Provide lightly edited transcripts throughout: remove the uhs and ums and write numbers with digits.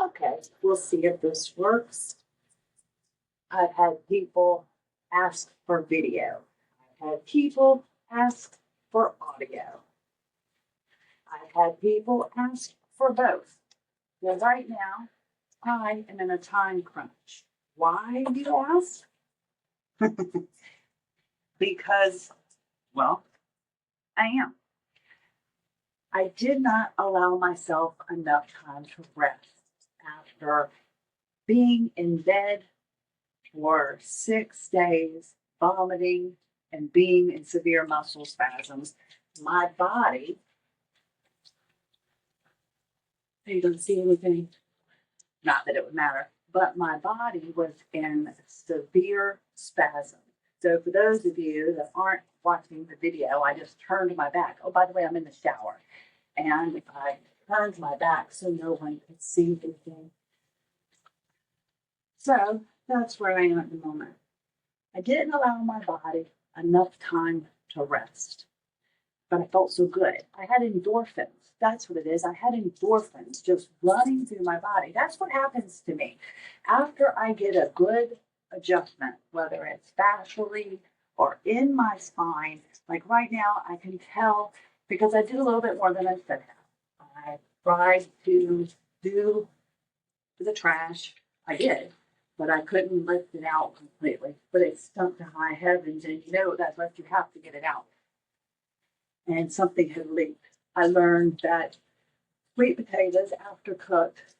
Okay, we'll see if this works. I've had people ask for video. I've had people ask for audio. I've had people ask for both. Well, right now, I am in a time crunch. Why, you ask? Because, well, I am. I did not allow myself enough time to rest after being in bed for 6 days, vomiting and being in severe muscle spasms. My body, you don't see anything, not that it would matter, but my body was in severe spasm. So for those of you that aren't watching the video, I just turned my back. Oh, by the way, I'm in the shower. And I turned my back so no one could see anything. So that's where I am at the moment. I didn't allow my body enough time to rest, but I felt so good. I had endorphins. That's what it is. I had endorphins just running through my body. That's what happens to me. After I get a good adjustment, whether it's fascially or in my spine, like right now, I can tell because I did a little bit more than I should have. I tried to do the trash. I did, but I couldn't lift it out completely. But it stunk to high heavens, and you know that's what you have to get it out. And something had leaked. I learned that sweet potatoes, after cooked,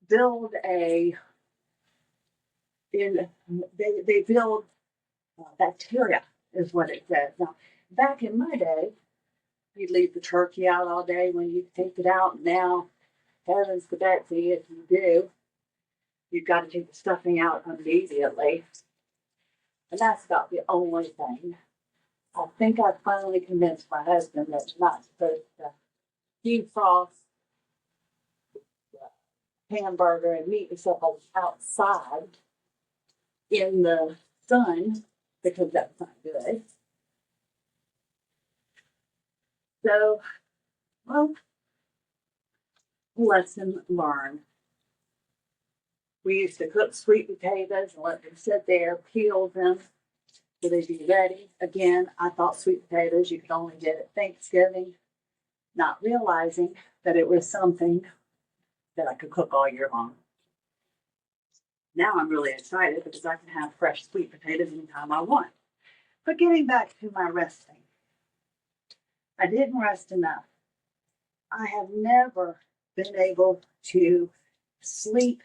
build they build bacteria, is what it says. Now, back in my day, you'd leave the turkey out all day when you take it out. Now, heavens to Betsy, if you do, you've got to take the stuffing out immediately. And that's about the only thing. I think I finally convinced my husband that you're not supposed to defrost hamburger and meat and stuff outside in the sun because that's not good. So, well, lesson learned. We used to cook sweet potatoes and let them sit there, peel them so they'd be ready. Again, I thought sweet potatoes you could only get at Thanksgiving, not realizing that it was something that I could cook all year long. Now I'm really excited because I can have fresh sweet potatoes anytime I want. But getting back to my resting, I didn't rest enough. I have never been able to sleep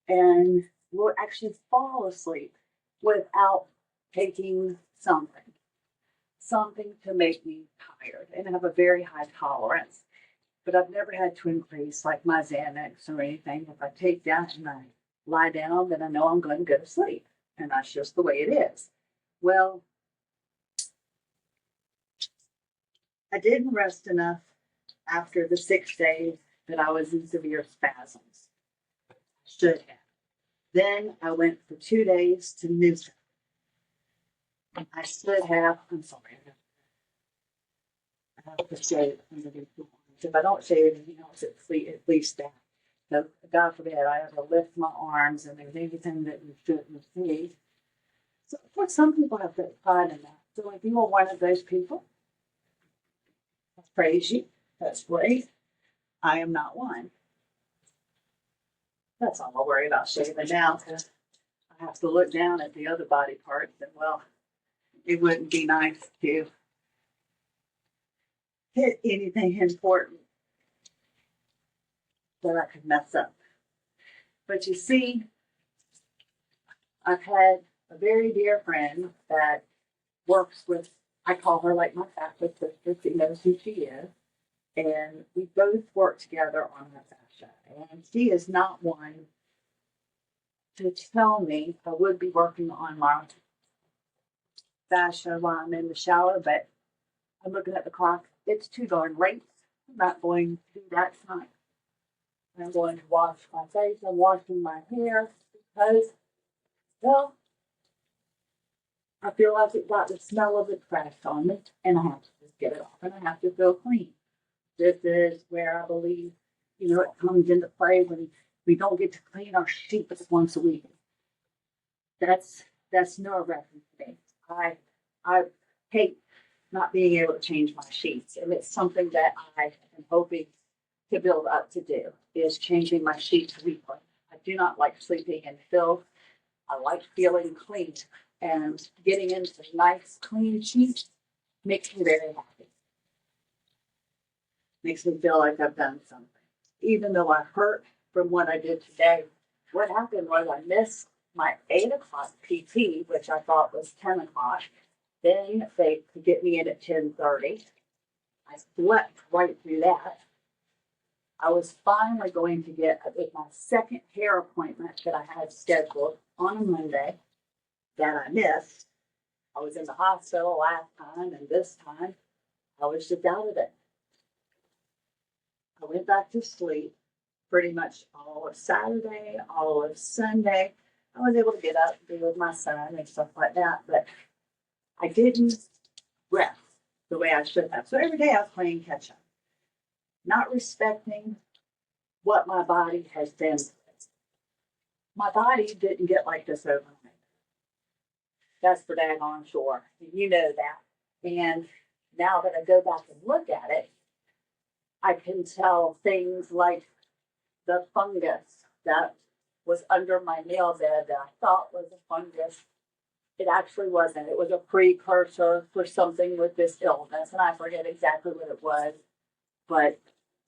and will actually fall asleep without taking something to make me tired. And I have a very high tolerance, but I've never had to increase like my Xanax or anything. If I take that and I lie down, then I know I'm going to go to sleep. And that's just the way it is. Well, I didn't rest enough after the 6 days that I was in severe spasms. I should have. Then I went for 2 days to Newsom. I should have, I'm sorry, I have to shave underneath the arms. If I don't shave anything else, at least that. So, God forbid I ever lift my arms and there's anything that you shouldn't see. So, of course, some people have that pride in that. So, if you are one of those people, I praise you. That's great. I am not one. That's all I worry about shaving now because I have to look down at the other body parts and, well, it wouldn't be nice to hit anything important that I could mess up. But you see, I've had a very dear friend that works with, I call her like my fascia sister. She knows who she is. And we both work together on her fascia. And she is not one to tell me I would be working on my fascia while I'm in the shower, but I'm looking at the clock. It's too darn late. I'm not going to do that tonight. I'm going to wash my face. I'm washing my hair because, well, I feel like it got the smell of the trash on me, and I have to just get it off, and I have to feel clean. This is where I believe it comes into play when we don't get to clean our sheets once a week. That's nerve-wracking for me. I hate not being able to change my sheets, and it's something that I am hoping to build up to do is changing my sheets weekly. I do not like sleeping in filth. I like feeling clean, and getting into nice, clean sheets makes me very happy. Makes me feel like I've done something. Even though I hurt from what I did today, what happened was I missed my 8 o'clock PT, which I thought was 10 o'clock. Then they could get me in at 10:30. I slept right through that. I was finally going to get my second hair appointment that I had scheduled on a Monday that I missed. I was in the hospital last time, and this time I was just out of it. I went back to sleep pretty much all of Saturday, all of Sunday. I was able to get up and be with my son and stuff like that, but I didn't rest the way I should have. So every day I was playing catch up, not respecting what my body has been through. My body didn't get like this overnight. That's for daggone sure. And you know that. And now that I go back and look at it, I can tell things like the fungus that was under my nail bed that I thought was a fungus. It actually wasn't. It was a precursor for something with this illness, and I forget exactly what it was. But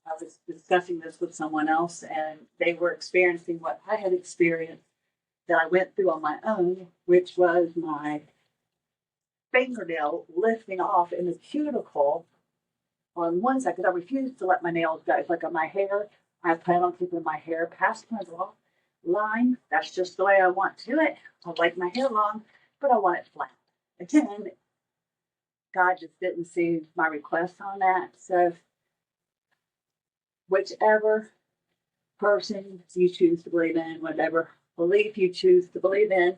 I was discussing this with someone else, and they were experiencing what I had experienced that I went through on my own, which was my fingernail lifting off in the cuticle on one side, because I refused to let my nails go. It's like on my hair, I plan on keeping my hair past my draw line. That's just the way I want to it. I like my hair long, but I want it flat. Again, God just didn't see my request on that. So whichever person you choose to believe in, whatever belief you choose to believe in,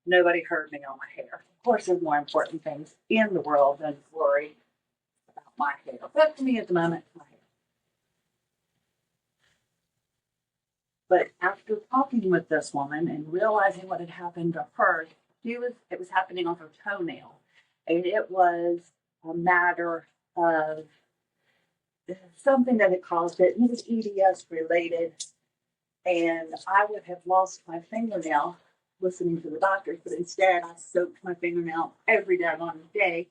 nobody hurt me on my hair. Of course, there's more important things in the world than worry about my hair. But for me at the moment, my hair. But after talking with this woman and realizing what had happened to her, it was happening on her toenail. And it was a matter of something that had caused it. It was EDS related. And I would have lost my fingernail listening to the doctors, but instead I soaked my fingernail every daggone day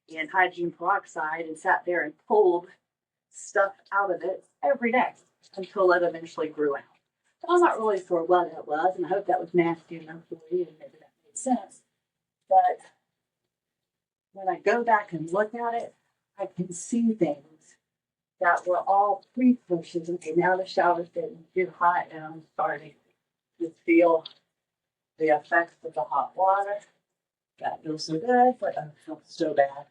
in hydrogen peroxide and sat there and pulled stuff out of it every day until it eventually grew out. So I'm not really sure what it was, and I hope that was nasty enough for you and maybe that made sense. But when I go back and look at it, I can see things that were all precursors. Okay, now the shower's getting too hot and I'm starting to feel the effects of the hot water. That feels so good, but I feel so bad.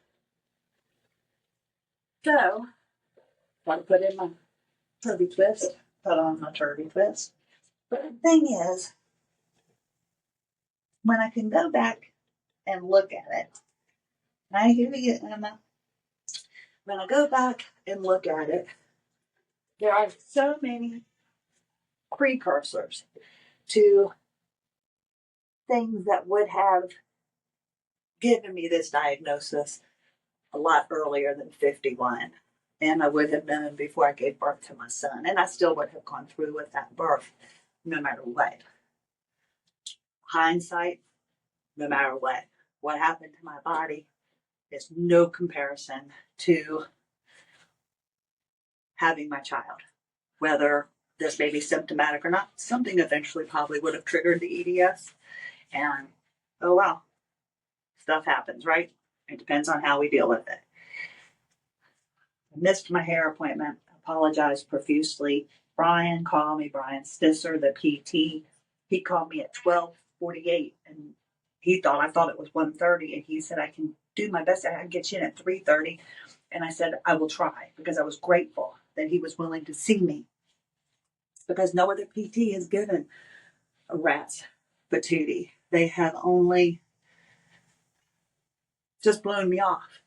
So, I put in my Turby Twist, put on my Turby Twist. But the thing is, when I can go back and look at it, and I hear you, Emma. When I go back and look at it, there are so many precursors to things that would have given me this diagnosis a lot earlier than 51. And I would have been before I gave birth to my son. And I still would have gone through with that birth no matter what. Hindsight, no matter what happened to my body is no comparison to having my child. Whether this may be symptomatic or not, something eventually probably would have triggered the EDS. And oh well, stuff happens, right? It depends on how we deal with it. I missed my hair appointment. Apologized profusely. Brian called me, Brian Stisser, the PT. He called me at 12:48 and I thought it was 1:30, and he said, I can do my best. I can get you in at 3:30. And I said, I will try, because I was grateful that he was willing to see me, because no other PT has given a rat's patootie. They have only just blown me off.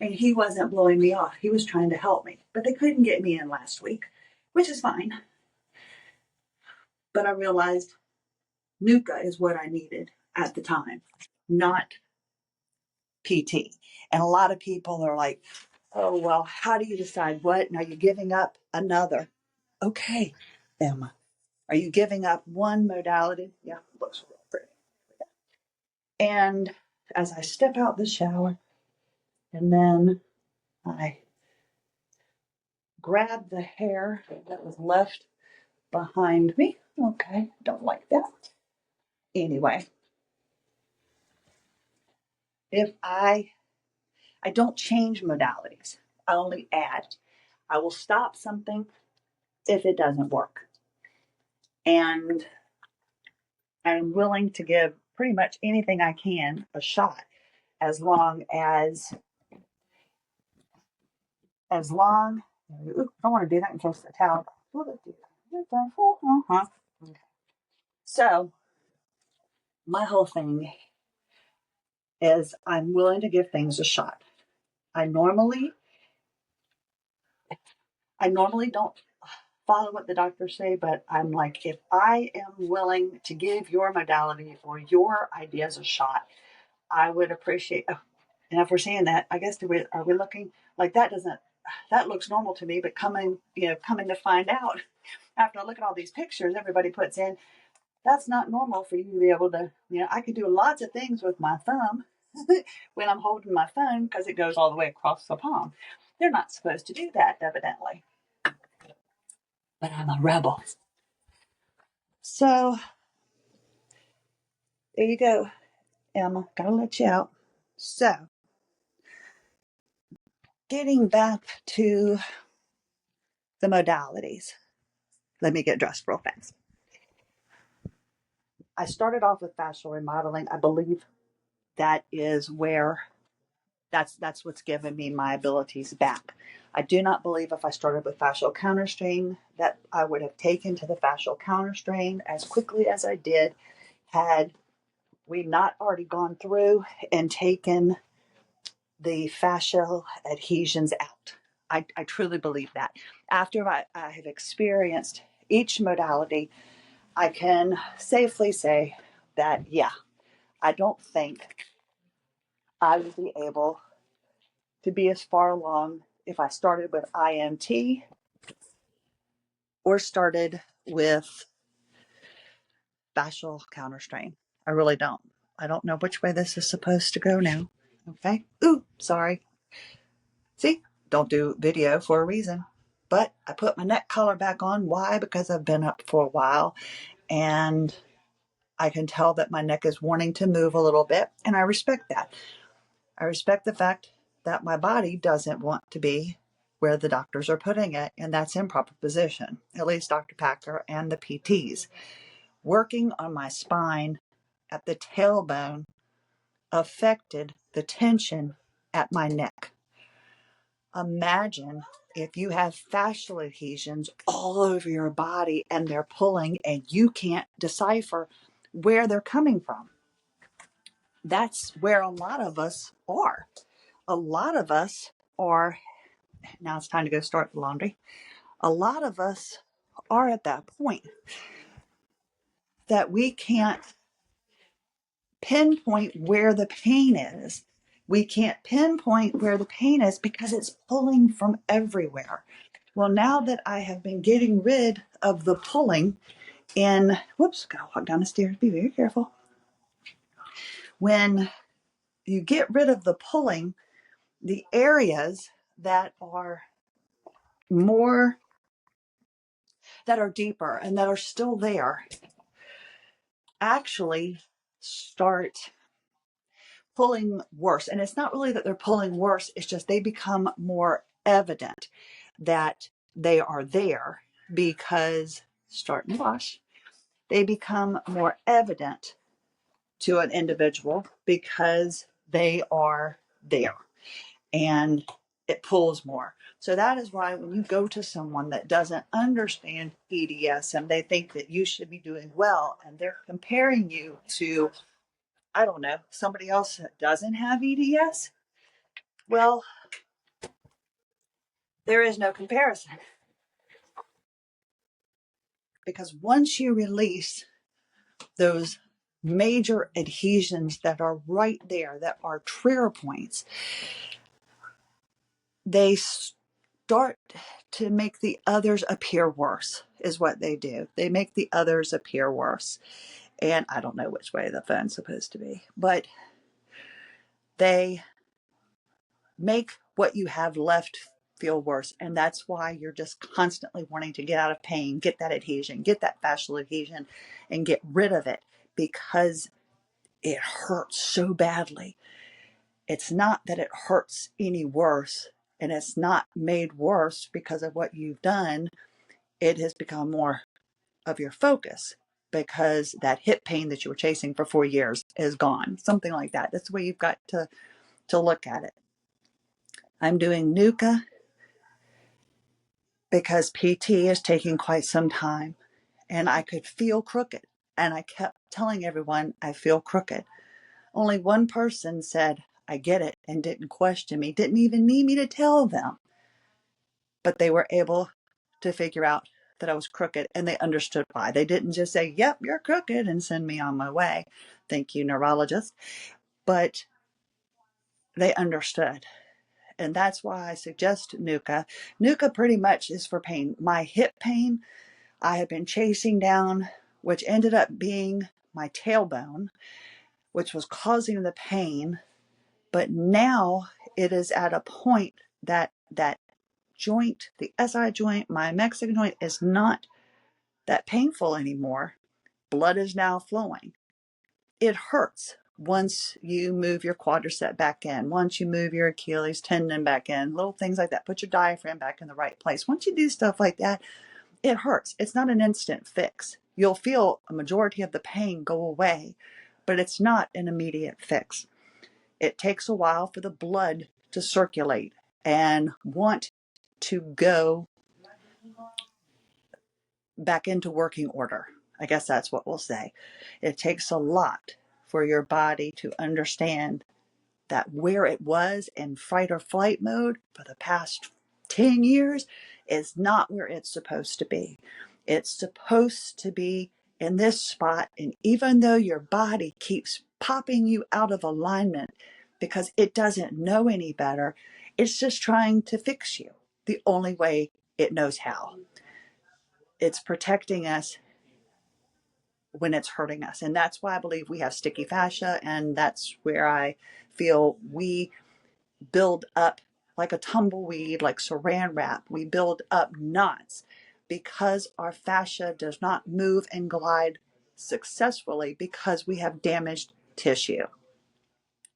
And he wasn't blowing me off. He was trying to help me. But they couldn't get me in last week, which is fine. But I realized NUCA is what I needed at the time, not PT. And a lot of people are like, oh, well, how do you decide what? And are you giving up another? Okay, Emma, are you giving up one modality? Yeah, looks real pretty. And as I step out the shower, and then I grab the hair that was left behind me. Okay, don't like that. Anyway, if I don't change modalities, I only add. I will stop something if it doesn't work. And I'm willing to give pretty much anything I can a shot as long as ooh, I don't want to do that in case the towel. Uh-huh. So my whole thing is I'm willing to give things a shot. I normally don't follow what the doctors say, but I'm like, if I am willing to give your modality or your ideas a shot, I would appreciate. Oh, and if we're saying that, I guess are we looking like that? That looks normal to me, but coming to find out after I look at all these pictures everybody puts in, that's not normal for you to be able to. I could do lots of things with my thumb when I'm holding my phone because it goes all the way across the palm. They're not supposed to do that, evidently. But I'm a rebel. So there you go, Emma. Gotta let you out. So getting back to the modalities. Let me get dressed real fast. I started off with fascial remodeling. I believe that is where that's what's given me my abilities back. I do not believe if I started with fascial counterstrain that I would have taken to the fascial counterstrain as quickly as I did had we not already gone through and taken the fascial adhesions out. I truly believe that. After I have experienced each modality, I can safely say that, yeah, I don't think I would be able to be as far along if I started with IMT or started with fascial counterstrain. I really don't. I don't know which way this is supposed to go now. Okay. Ooh, sorry. See, don't do video for a reason. But I put my neck collar back on. Why? Because I've been up for a while and I can tell that my neck is wanting to move a little bit. And I respect that. I respect the fact that my body doesn't want to be where the doctors are putting it, and that's improper position, at least Dr. Packer and the PTs. Working on my spine at the tailbone affected the tension at my neck. Imagine if you have fascial adhesions all over your body and they're pulling and you can't decipher where they're coming from. That's where a lot of us are. A lot of us are, now it's time to go start the laundry. A lot of us are at that point that we can't pinpoint where the pain is. We can't pinpoint where the pain is because it's pulling from everywhere. Well, now that I have been getting rid of the pulling whoops, gotta walk down the stairs, be very careful. When you get rid of the pulling, the areas that are deeper and that are still there actually start pulling worse. And it's not really that they're pulling worse, it's just they become more evident that they are there because, start and wash, they become more evident to an individual because they are there and it pulls more. So that is why when you go to someone that doesn't understand EDS and they think that you should be doing well and they're comparing you to, I don't know, somebody else that doesn't have EDS, well, there is no comparison. because once you release those major adhesions that are right there, that are trigger points, they start to make the others appear worse, is what they do. They make the others appear worse. And I don't know which way the phone's supposed to be, but they make what you have left feel worse. And that's why you're just constantly wanting to get out of pain, get that adhesion, get that fascial adhesion, and get rid of it because it hurts so badly. It's not that it hurts any worse, and it's not made worse because of what you've done. It has become more of your focus because that hip pain that you were chasing for 4 years is gone. Something like that. That's the way you've got to look at it. I'm doing NUCA because PT is taking quite some time, and I could feel crooked. And I kept telling everyone I feel crooked. Only one person said, I get it, and didn't question me, didn't even need me to tell them. But they were able to figure out that I was crooked, and they understood why. They didn't just say, yep, you're crooked, and send me on my way. Thank you, neurologist. But they understood. And that's why I suggest NUCA. NUCA pretty much is for pain. My hip pain, I had been chasing down, which ended up being my tailbone, which was causing the pain. But now it is at a point that that joint, the SI joint, my Mexican joint, is not that painful anymore. Blood is now flowing. It hurts once you move your quadricep back in, once you move your Achilles tendon back in, little things like that. Put your diaphragm back in the right place. Once you do stuff like that, it hurts. It's not an instant fix. You'll feel a majority of the pain go away, but it's not an immediate fix. It takes a while for the blood to circulate and want to go back into working order. I guess that's what we'll say. It takes a lot for your body to understand that where it was in fight or flight mode for the past 10 years is not where it's supposed to be. It's supposed to be in this spot. And even though your body keeps popping you out of alignment because it doesn't know any better, it's just trying to fix you the only way it knows how. It's protecting us when it's hurting us. And that's why I believe we have sticky fascia. And that's where I feel we build up like a tumbleweed, like saran wrap. We build up knots because our fascia does not move and glide successfully because we have damaged tissue.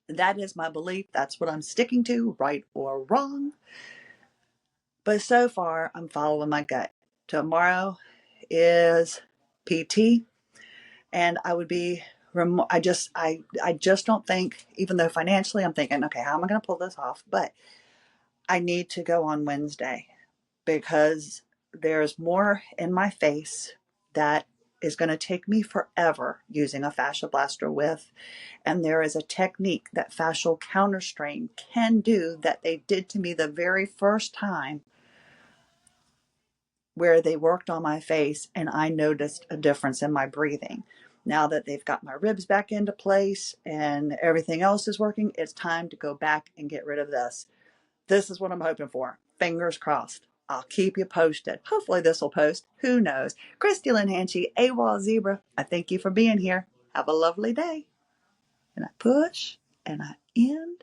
That is my belief. That's what I'm sticking to, right or wrong. But so far, I'm following my gut. Tomorrow is PT. And I would be, I just don't think, even though financially I'm thinking, okay, how am I going to pull this off? But I need to go on Wednesday because there's more in my face that is going to take me forever using a fascia blaster with. And there is a technique that fascial counterstrain can do that they did to me the very first time, where they worked on my face and I noticed a difference in my breathing. Now that they've got my ribs back into place and everything else is working, it's time to go back and get rid of this. This is what I'm hoping for. Fingers crossed. I'll keep you posted. Hopefully this will post. Who knows? Christy Lynn Hanchy, AWOL Zebra. I thank you for being here. Have a lovely day. And I push and I end.